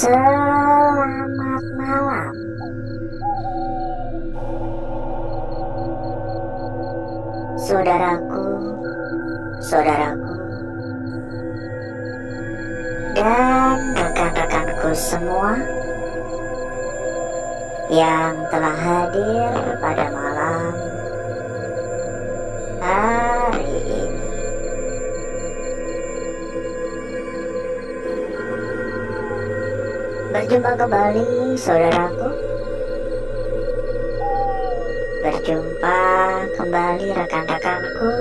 Selamat malam, saudaraku, saudaraku, dan rekan-rekanku semua yang telah hadir pada malam hari ini. Berjumpa kembali, saudaraku. Berjumpa kembali, rekan-rekanku.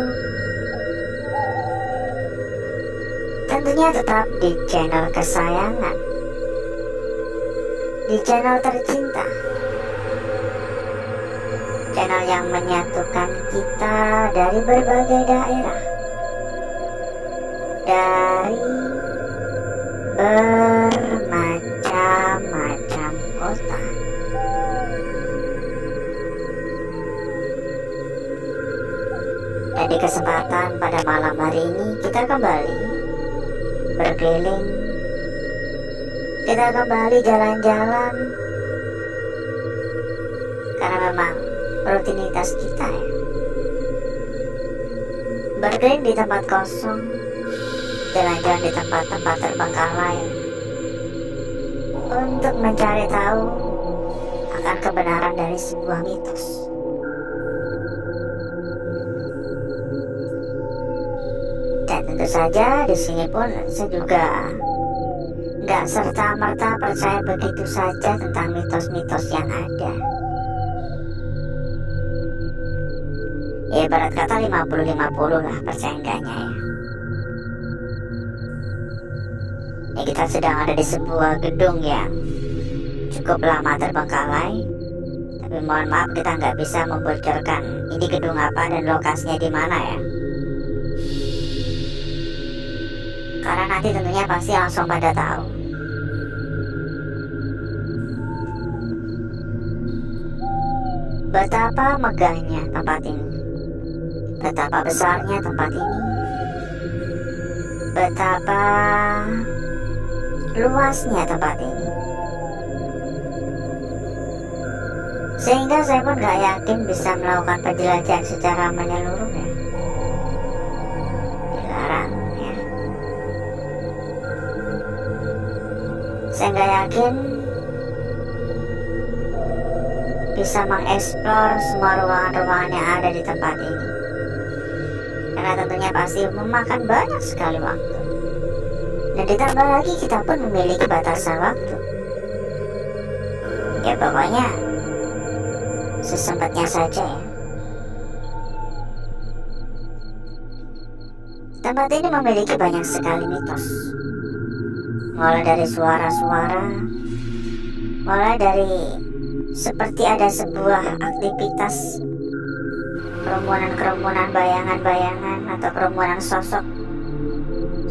Tentunya tetap di channel kesayangan, di channel tercinta, channel yang menyatukan kita dari berbagai daerah, dari bermacam-macam kota. Dan di kesempatan pada malam hari ini kita kembali berkeliling, kita kembali jalan-jalan, karena memang rutinitas kita ya, berkeliling di tempat kosong, jalan-jalan di tempat-tempat terbengkalai untuk mencari tahu akan kebenaran dari sebuah mitos. Dan tentu saja di sini pun saya juga nggak serta-merta percaya begitu saja tentang mitos-mitos yang ada. Ya ibarat kata 50-50 lah percaya enggaknya ya. Kita sedang ada di sebuah gedung yang cukup lama terbengkalai, tapi mohon maaf kita nggak bisa membocorkan ini gedung apa dan lokasinya di mana ya, karena nanti tentunya pasti langsung pada tahu. Betapa megahnya tempat ini, betapa besarnya tempat ini, betapa luasnya tempat ini, sehingga saya pun gak yakin bisa melakukan penjelajahan secara menyeluruh ya. Dilarang ya. Saya gak yakin bisa mengeksplor semua ruangan-ruangan yang ada di tempat ini, karena tentunya pasti memakan banyak sekali waktu. Dan ditambah lagi kita pun memiliki batasan waktu. Ya pokoknya sesempatnya saja ya. Tempat ini memiliki banyak sekali mitos. Mulai dari suara-suara, mulai dari seperti ada sebuah aktivitas, kerumunan-kerumunan bayangan-bayangan atau kerumunan sosok,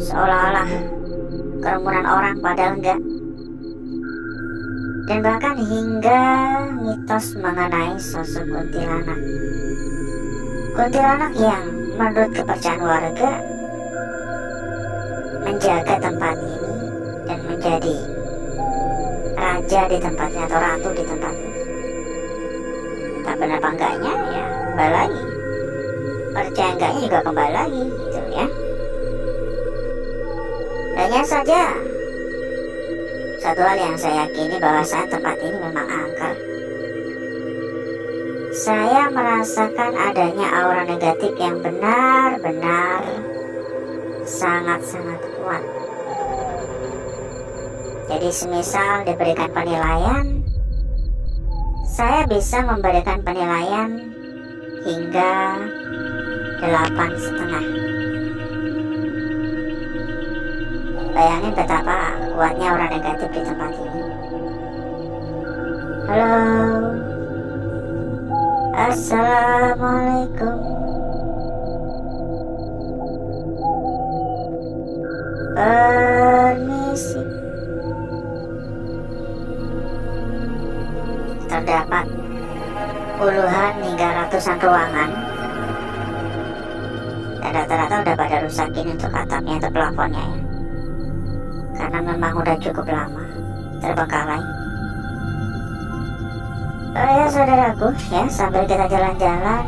seolah-olah kerumunan orang padahal enggak. Dan bahkan hingga mitos mengenai sosok kuntilanak. Kuntilanak yang menurut kepercayaan warga menjaga tempat ini dan menjadi raja di tempatnya atau ratu di tempat ini. Tak benar apa enggaknya ya kembali lagi, percaya enggaknya juga kembali lagi gitu ya. Hanya saja satu hal yang saya yakini, bahwa saat tempat ini memang angker. Saya merasakan adanya aura negatif yang benar-benar sangat-sangat kuat. Jadi semisal diberikan penilaian, saya bisa memberikan penilaian hingga 8,5. Bayangin betapa kuatnya aura negatif di tempat ini. Halo, assalamualaikum. Permisi. Terdapat puluhan hingga ratusan ruangan, dan rata-rata udah pada rusakin untuk atapnya atau plafonnya ya, karena memang udah cukup lama. terbengkalai. Oh ya saudaraku, ya sambil kita jalan-jalan,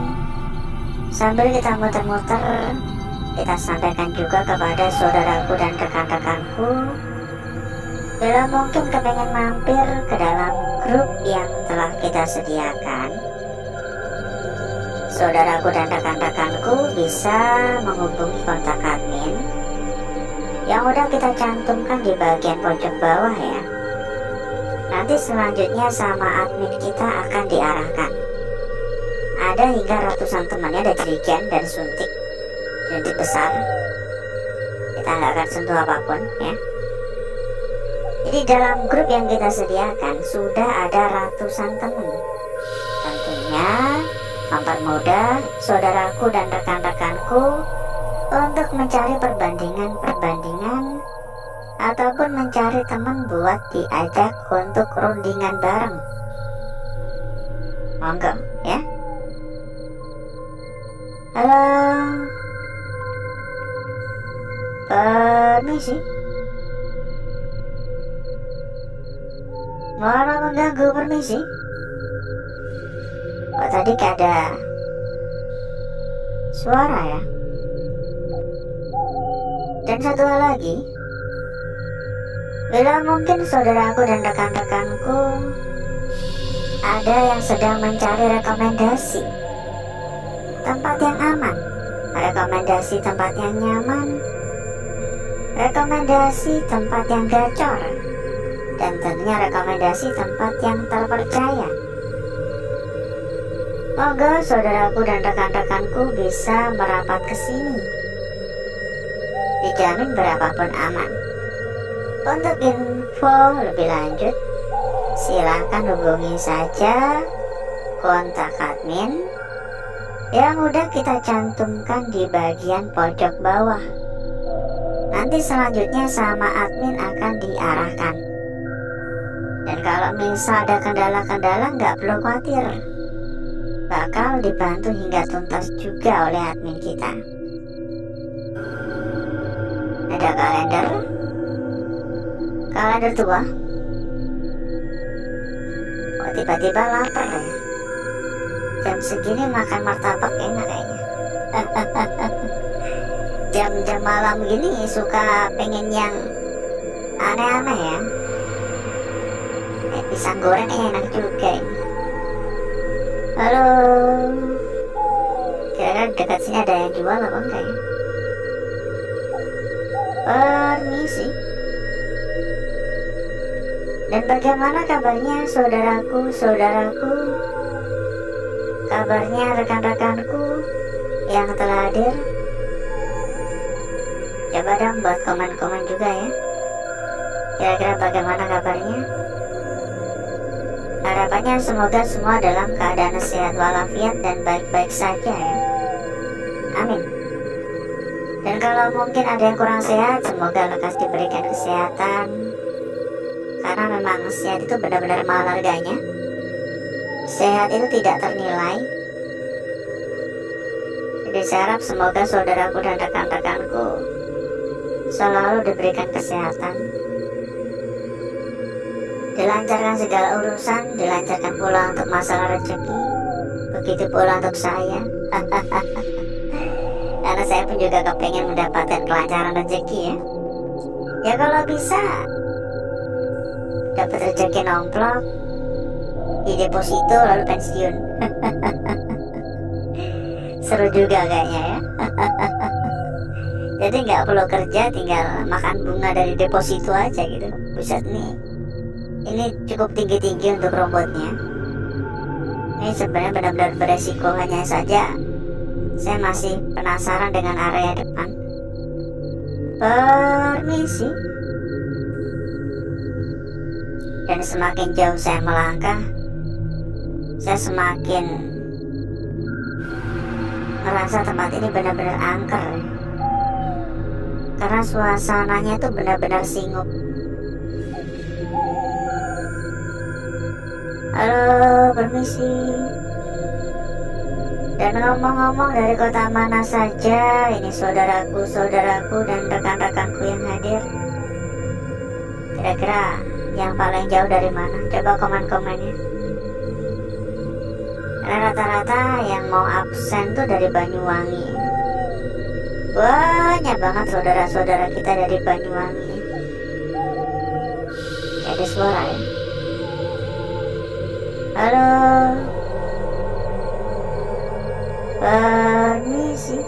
sambil kita muter-muter, kita sampaikan juga kepada saudaraku dan rekan-rekanku, bila mungkin kepengen mampir ke dalam grup yang telah kita sediakan, saudaraku dan rekan-rekanku bisa menghubungi kontak admin yang udah kita cantumkan di bagian pojok bawah ya. Nanti selanjutnya sama admin kita akan diarahkan. Ada hingga ratusan temannya ada jerigen dan suntik besar. Kita nggak akan sentuh apapun ya. Jadi dalam grup yang kita sediakan sudah ada ratusan teman. Tentunya mempermudah saudaraku dan rekan-rekanku untuk mencari perbandingan ataupun mencari teman buat diajak untuk rundingan bareng. Monggo ya. Halo, permisi, mohon mengganggu, permisi. Oh tadi ada suara ya. Dan satu hal lagi, bila mungkin saudaraku dan rekan-rekanku ada yang sedang mencari rekomendasi tempat yang aman, rekomendasi tempat yang nyaman, rekomendasi tempat yang gacor, dan tentunya rekomendasi tempat yang terpercaya, moga saudaraku dan rekan-rekanku bisa merapat ke sini. Dijamin berapapun aman. Untuk info lebih lanjut, silahkan hubungi saja kontak admin yang udah kita cantumkan di bagian pojok bawah. Nanti selanjutnya sama admin akan diarahkan. Dan kalau misal ada kendala-kendala nggak perlu khawatir, bakal dibantu hingga tuntas juga oleh admin kita. Ada kalender tua. Oh tiba-tiba lapar ya. Jam segini makan martabak enak kayaknya. Jam-jam malam gini suka pengen yang aneh-aneh ya. Pisang goreng enak juga ini. Halo, kira-kira dekat sini ada yang jual apa enggak ya? Permisi. Dan bagaimana kabarnya saudaraku, kabarnya rekan-rekanku yang telah hadir? Coba dong buat komen-komen juga ya. Kira-kira bagaimana kabarnya? Harapannya semoga semua dalam keadaan sehat walafiat dan baik-baik saja ya. Amin. Dan kalau mungkin ada yang kurang sehat, semoga lekas diberikan kesehatan. Karena memang sehat itu benar-benar mahal harganya. Sehat itu tidak ternilai. Jadi saya harap semoga saudaraku dan rekan-rekanku selalu diberikan kesehatan, dilancarkan segala urusan, dilancarkan pula untuk masalah rezeki. Begitu pula untuk saya. Karena saya pun juga kepengen mendapatkan kelancaran rezeki ya. Ya kalau bisa dapat rezeki nomplok di deposito lalu pensiun. Seru juga kayaknya ya. Jadi nggak perlu kerja, tinggal makan bunga dari deposito aja gitu. Buset nih, ini cukup tinggi-tinggi untuk robotnya. Ini sebenarnya benar-benar beresiko, hanya saja saya masih penasaran dengan area depan. Permisi. Dan semakin jauh saya melangkah, saya semakin merasa tempat ini benar-benar angker. Karena suasananya itu benar-benar singgup. Halo, permisi. Dan ngomong-ngomong, dari kota mana saja ini saudaraku dan rekan-rekanku yang hadir? Kira-kira Yang paling jauh dari mana? Coba komen-komennya. Rata-rata yang mau absen tuh dari Banyuwangi. Banyak banget saudara-saudara kita dari Banyuwangi. Ada suara ya. Halo. Permisi.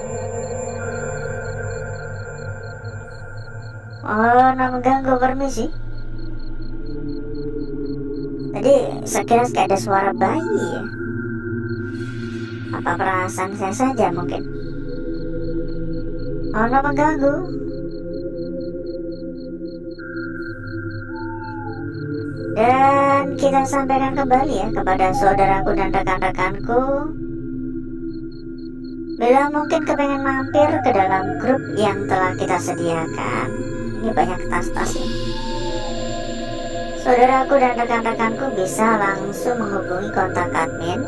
Oh, nama ganggu, permisi. Tadi sekilas kayak ada suara bayi ya. Apa perasaan saya saja mungkin? Oh, nama ganggu. Dan kita sampaikan kembali ya kepada saudaraku dan rekan-rekanku, bila mungkin kepengen mampir ke dalam grup yang telah kita sediakan. Ini banyak tas-tas ya. Saudaraku dan rekan-rekanku bisa langsung menghubungi kontak admin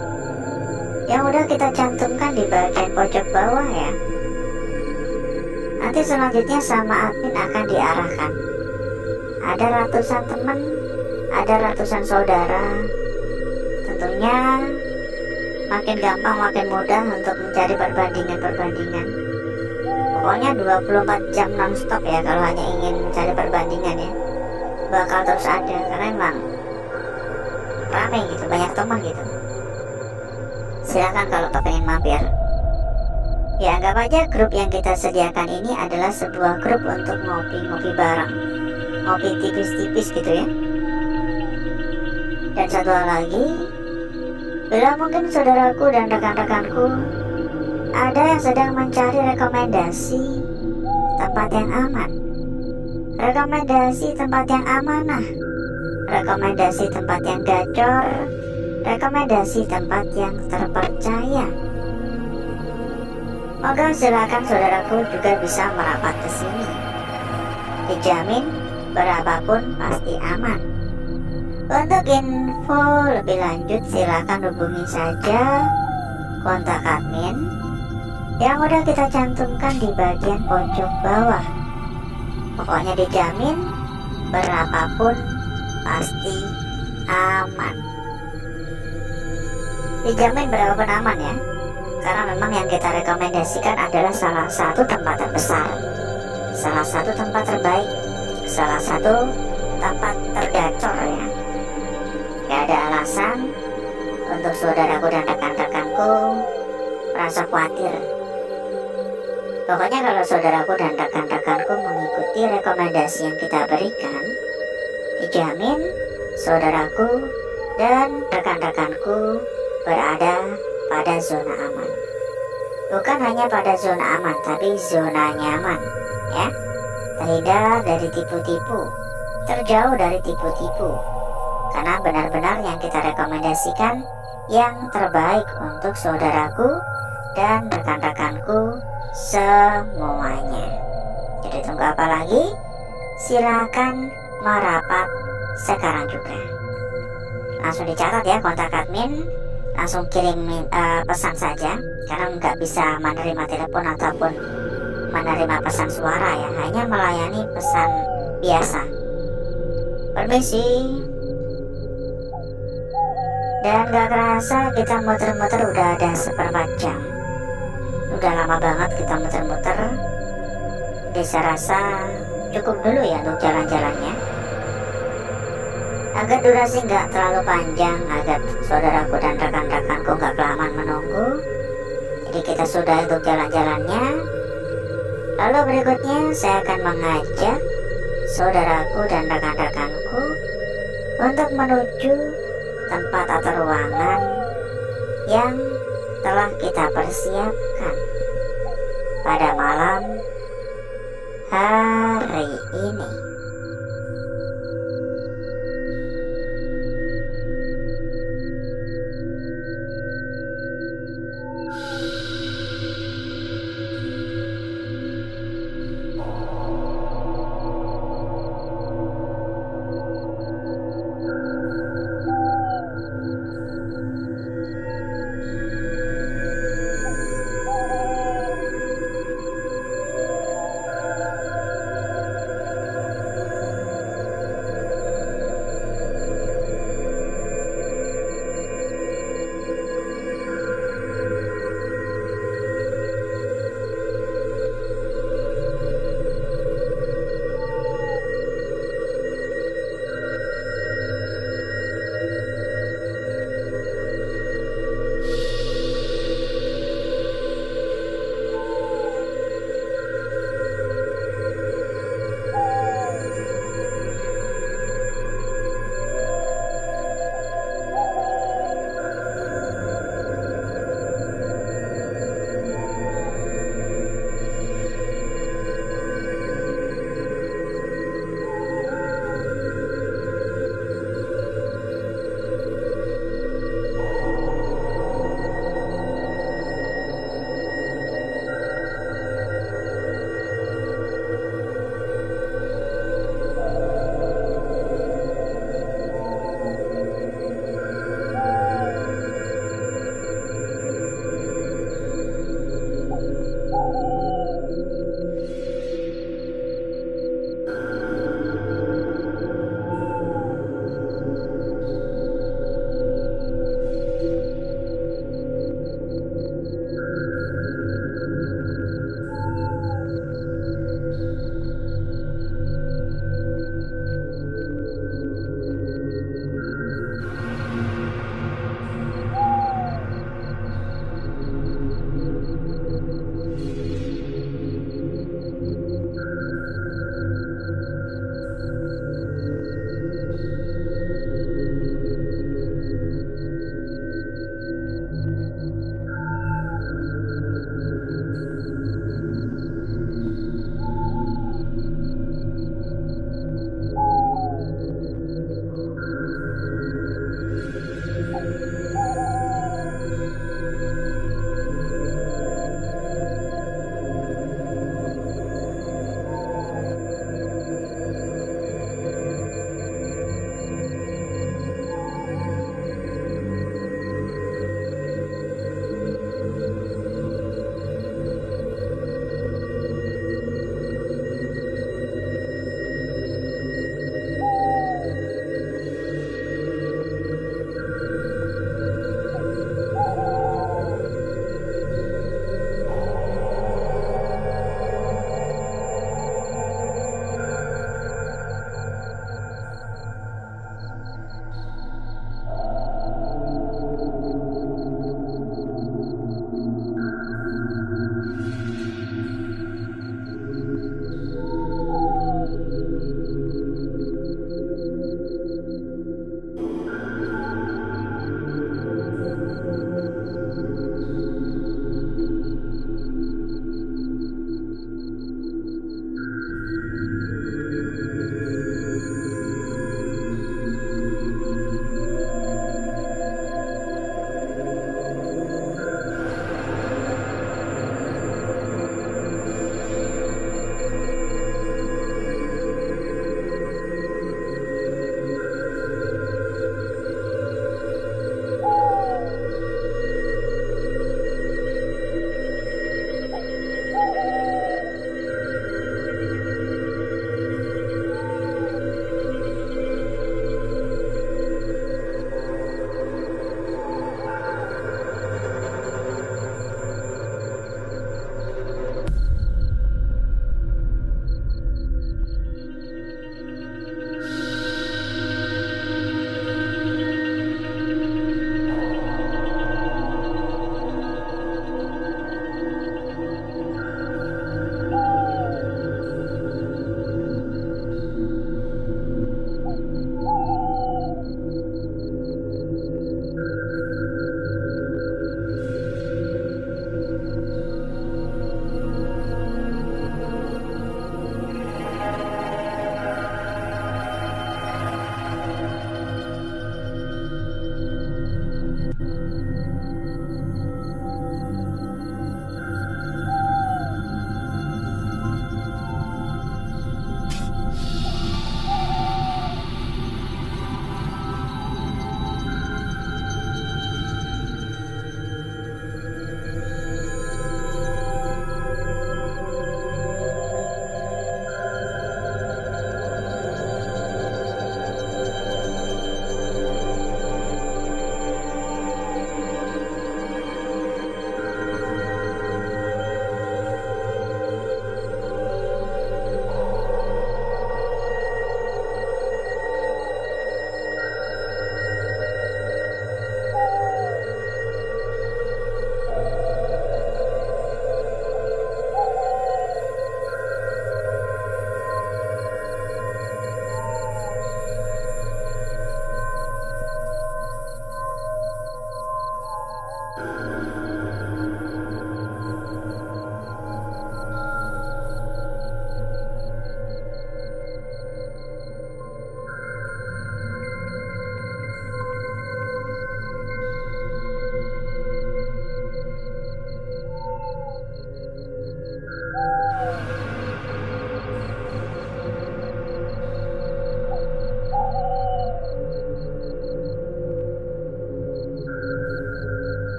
yang udah kita cantumkan di bagian pojok bawah ya. Nanti selanjutnya sama admin akan diarahkan. Ada ratusan teman, ada ratusan saudara. Tentunya makin gampang, makin mudah untuk mencari perbandingan-perbandingan. Pokoknya 24 jam non-stop ya kalau hanya ingin mencari perbandingan ya. Bakal terus ada karena emang rame gitu, banyak teman gitu. Silakan kalau pengen mampir. Ya anggap aja grup yang kita sediakan ini adalah sebuah grup untuk ngopi-ngopi bareng, ngopi tipis-tipis gitu ya. Dan satu hal lagi, bila mungkin saudaraku dan rekan-rekanku ada yang sedang mencari rekomendasi tempat yang aman, rekomendasi tempat yang amanah, rekomendasi tempat yang gacor, rekomendasi tempat yang terpercaya, maka silakan saudaraku juga bisa merapat ke sini. Dijamin berapapun pasti aman. Untuk info lebih lanjut silakan hubungi saja kontak admin yang udah kita cantumkan di bagian pojok bawah. Pokoknya dijamin berapapun pasti aman. Dijamin berapapun aman ya. Karena memang yang kita rekomendasikan adalah salah satu tempat terbesar, salah satu tempat terbaik, salah satu tempat tergacor ya. Gak ada alasan untuk saudaraku dan rekan-rekanku merasa khawatir. Pokoknya kalau saudaraku dan rekan-rekanku mengikuti rekomendasi yang kita berikan, dijamin saudaraku dan rekan-rekanku berada pada zona aman. Bukan hanya pada zona aman, tapi zona nyaman ya. Terhindar dari tipu-tipu, terjauh dari tipu-tipu. Karena benar-benar yang kita rekomendasikan yang terbaik untuk saudaraku dan rekan-rekanku semuanya. Jadi tunggu apa lagi? Silakan merapat sekarang juga. Langsung dicatat ya kontak admin, langsung kirim pesan saja, karena nggak bisa menerima telepon ataupun menerima pesan suara ya, hanya melayani pesan biasa. Permisi. Dan gak kerasa kita muter-muter udah ada seperempat jam. Udah lama banget kita muter-muter. Jadi saya rasa cukup dulu ya untuk jalan-jalannya. Agar durasi nggak terlalu panjang, agar saudaraku dan rekan-rekanku nggak kelamaan menunggu. Jadi kita sudah untuk jalan-jalannya. Lalu berikutnya saya akan mengajak saudaraku dan rekan-rekanku untuk menuju tempat atau ruangan yang telah kita persiapkan pada malam hari ini.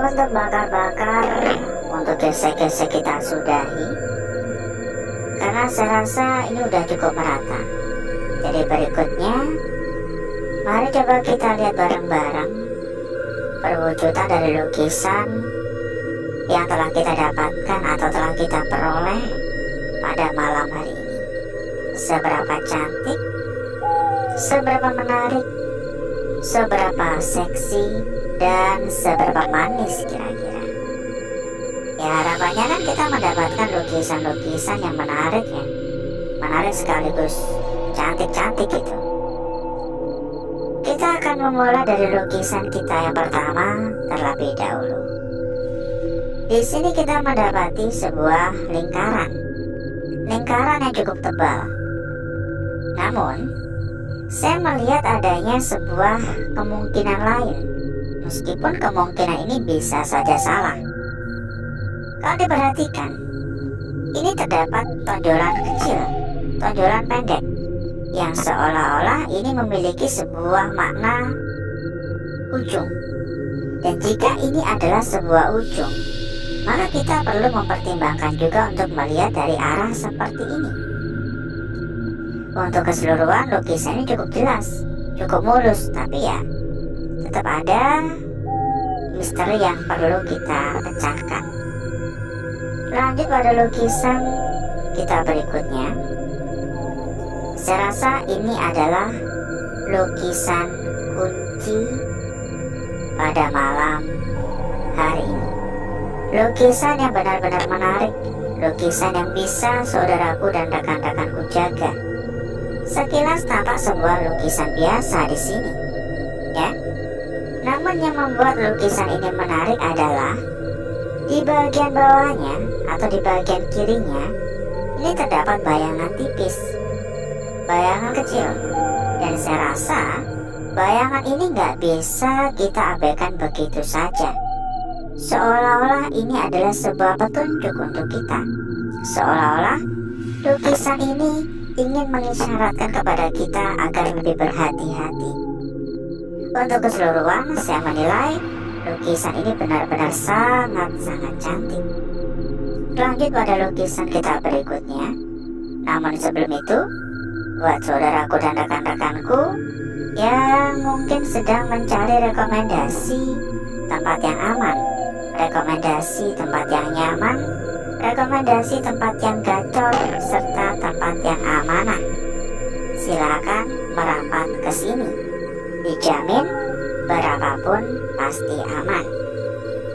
Untuk bakar-bakar, untuk gesek-gesek kita sudahi, karena saya rasa ini udah cukup merata. Jadi berikutnya, mari coba kita lihat bareng-bareng perwujudan dari lukisan yang telah kita dapatkan atau telah kita peroleh pada malam hari ini. Seberapa cantik, seberapa menarik, seberapa seksi, dan seberapa manis kira-kira. Ya, harapannya kan kita mendapatkan lukisan-lukisan yang menarik ya. Menarik sekaligus cantik-cantik gitu. Kita akan memulai dari lukisan kita yang pertama terlebih dahulu. Di sini kita mendapati sebuah lingkaran. Lingkaran yang cukup tebal. Namun, saya melihat adanya sebuah kemungkinan lain. Meskipun kemungkinan ini bisa saja salah. Kalau diperhatikan, ini terdapat tonjolan kecil, tonjolan pendek, yang seolah-olah ini memiliki sebuah makna ujung. Dan jika ini adalah sebuah ujung, maka kita perlu mempertimbangkan juga untuk melihat dari arah seperti ini. Untuk keseluruhan lukisan ini cukup jelas, cukup mulus, tapi ya tetap ada misteri yang perlu kita pecahkan. Lanjut pada lukisan kita berikutnya. Saya rasa ini adalah lukisan kunci pada malam hari ini. Lukisan yang benar-benar menarik, lukisan yang bisa saudaraku dan rekan-rekanku jaga. Sekilas tampak sebuah lukisan biasa di sini, ya. Namun yang membuat lukisan ini menarik adalah di bagian bawahnya atau di bagian kirinya ini terdapat bayangan tipis, bayangan kecil, dan saya rasa bayangan ini nggak bisa kita abaikan begitu saja. Seolah-olah ini adalah sebuah petunjuk untuk kita. Seolah-olah lukisan ini ingin mengisyaratkan kepada kita agar lebih berhati-hati. Untuk keseluruhan, saya menilai lukisan ini benar-benar sangat-sangat cantik. Lanjut pada lukisan kita berikutnya. Namun sebelum itu, buat saudaraku dan rekan-rekanku, yang mungkin sedang mencari rekomendasi tempat yang aman, rekomendasi tempat yang nyaman, rekomendasi tempat yang gacor, serta tempat yang amanah. Silakan merapat ke sini. Dijamin berapapun pasti aman.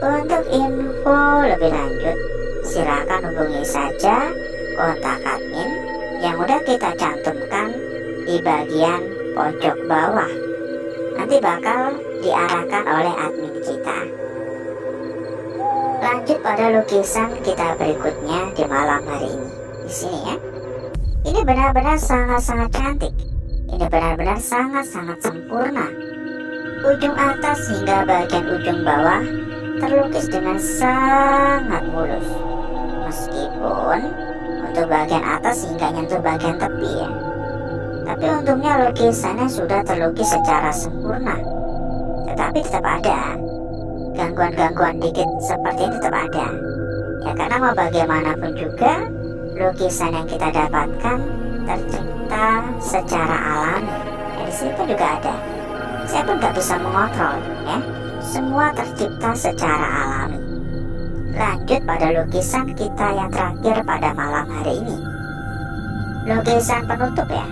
Untuk info lebih lanjut, silakan hubungi saja kontak admin yang udah kita cantumkan di bagian pojok bawah. Nanti bakal diarahkan oleh admin kita. Lanjut pada lukisan kita berikutnya di malam hari ini. Di sini ya. Ini benar-benar sangat-sangat cantik. Ini benar-benar sangat-sangat sempurna. Ujung atas hingga bagian ujung bawah terlukis dengan sangat mulus. Meskipun untuk bagian atas hingga nyentuh bagian tepi ya. Tapi untungnya lukisannya sudah terlukis secara sempurna. Tetapi tetap ada gangguan-gangguan dikit seperti ini, tetap ada. Ya karena mau bagaimanapun juga lukisan yang kita dapatkan tercipta secara alami. Ya, di sini pun juga ada. Saya pun nggak bisa mengontrol ya. Semua tercipta secara alami. Lanjut pada lukisan kita yang terakhir pada malam hari ini. Lukisan penutup ya.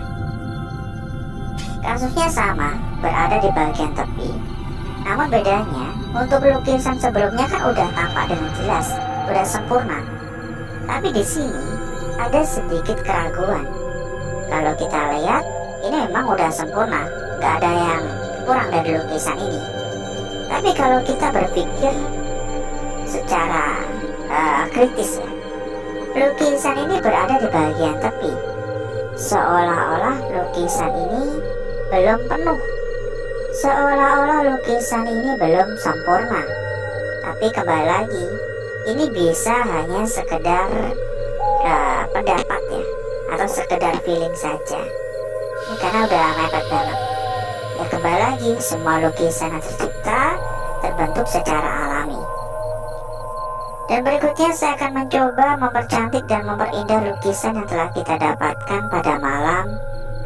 Kasusnya sama, berada di bagian tepi. Namun bedanya, untuk lukisan sebelumnya kan udah tampak dengan jelas, udah sempurna. Tapi di sini ada sedikit keraguan. Kalau kita lihat, ini memang udah sempurna, nggak ada yang kurang dari lukisan ini. Tapi kalau kita berpikir secara kritis ya, lukisan ini berada di bagian tepi, seolah-olah lukisan ini belum penuh, seolah-olah lukisan ini belum sempurna. Tapi kembali lagi, ini bisa hanya sekedar pendapat ya, atau sekedar feeling saja. Ini karena udah mepet banget. Ya kembali lagi, semua lukisan yang tercipta terbentuk secara alami. Dan berikutnya saya akan mencoba mempercantik dan memperindah lukisan yang telah kita dapatkan pada malam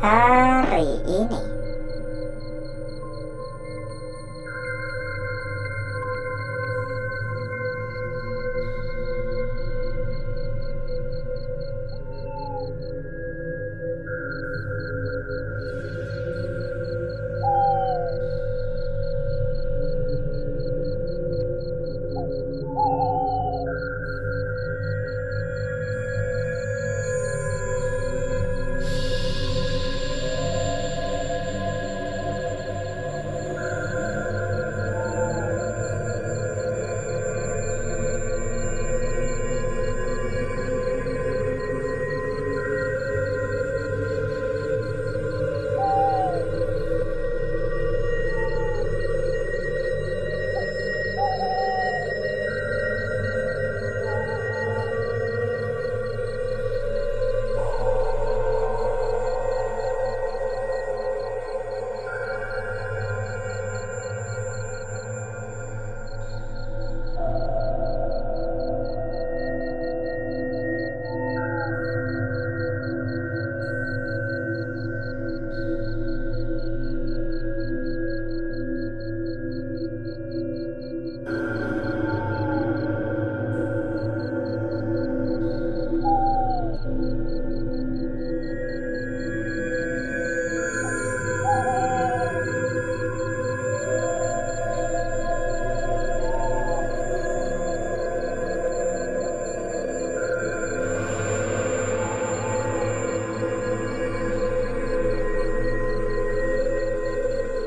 hari ini.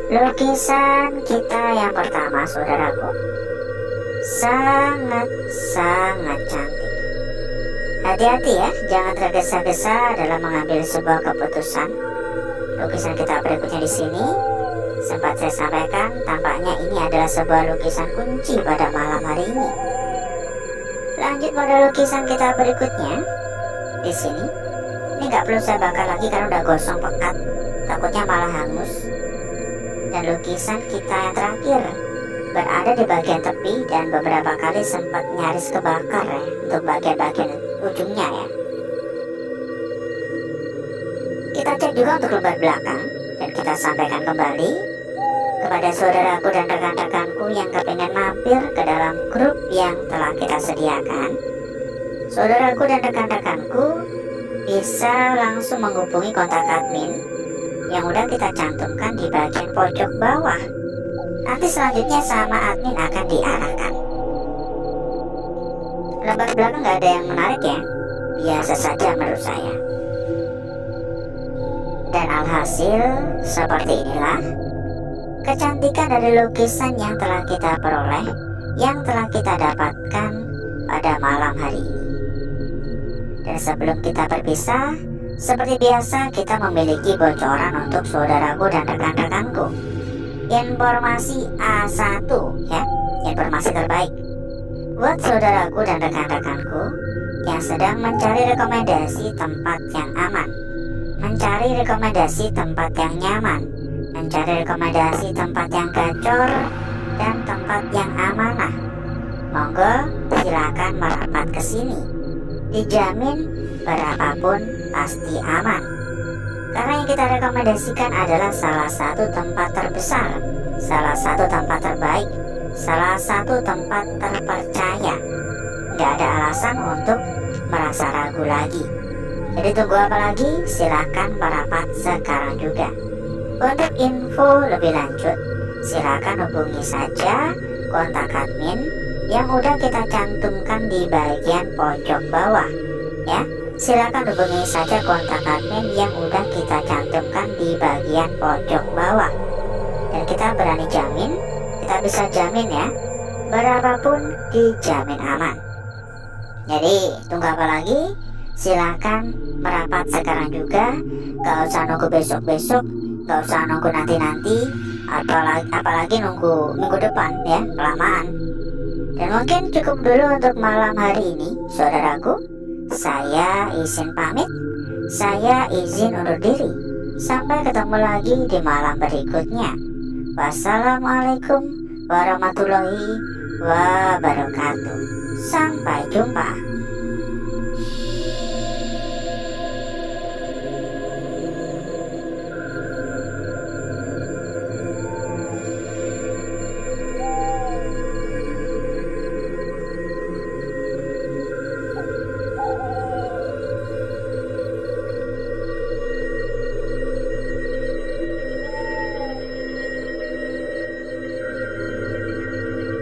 Lukisan kita yang pertama, saudaraku, sangat-sangat cantik. Hati-hati ya, jangan tergesa-gesa dalam mengambil sebuah keputusan. Lukisan kita berikutnya di sini, sempat saya sampaikan, tampaknya ini adalah sebuah lukisan kunci pada malam hari ini. Lanjut pada lukisan kita berikutnya di sini. Ini nggak perlu saya bakar lagi karena udah gosong pekat, takutnya malah hangus. Dan lukisan kita yang terakhir berada di bagian tepi dan beberapa kali sempat nyaris kebakar ya, untuk bagian-bagian ujungnya ya. Kita cek juga untuk lembar belakang dan kita sampaikan kembali kepada saudaraku dan rekan-rekanku yang kepengen mampir ke dalam grup yang telah kita sediakan. Saudaraku dan rekan-rekanku bisa langsung menghubungi kontak admin yang udah kita cantumkan di bagian pojok bawah. Nanti selanjutnya sama admin akan diarahkan. Lembar belakang nggak ada yang menarik ya, biasa saja menurut saya. Dan alhasil seperti inilah kecantikan dari lukisan yang telah kita peroleh, yang telah kita dapatkan pada malam hari ini. Dan sebelum kita berpisah, seperti biasa kita memiliki bocoran untuk saudaraku dan rekan-rekanku. Informasi A1 ya, informasi terbaik buat saudaraku dan rekan-rekanku yang sedang mencari rekomendasi tempat yang aman, mencari rekomendasi tempat yang nyaman, mencari rekomendasi tempat yang gacor dan tempat yang amanah. Monggo silakan merapat ke sini. Dijamin berapapun pasti aman. Karena yang kita rekomendasikan adalah salah satu tempat terbesar, salah satu tempat terbaik, salah satu tempat terpercaya. Nggak ada alasan untuk merasa ragu lagi. Jadi tunggu apa lagi? Silakan merapat sekarang juga. Untuk info lebih lanjut, silakan hubungi saja kontak admin yang udah kita cantumkan di bagian pojok bawah ya. Silakan hubungi saja kontak admin yang udah kita cantumkan di bagian pojok bawah. Dan kita berani jamin, kita bisa jamin ya, berapapun dijamin aman. Jadi tunggu apa lagi? Silakan merapat sekarang juga. Gak usah nunggu besok-besok, gak usah nunggu nanti-nanti, apalagi nunggu minggu depan ya, kelamaan. Dan mungkin cukup dulu untuk malam hari ini, saudaraku. Saya izin pamit, saya izin undur diri. Sampai ketemu lagi di malam berikutnya. Wassalamualaikum warahmatullahi wabarakatuh. Sampai jumpa.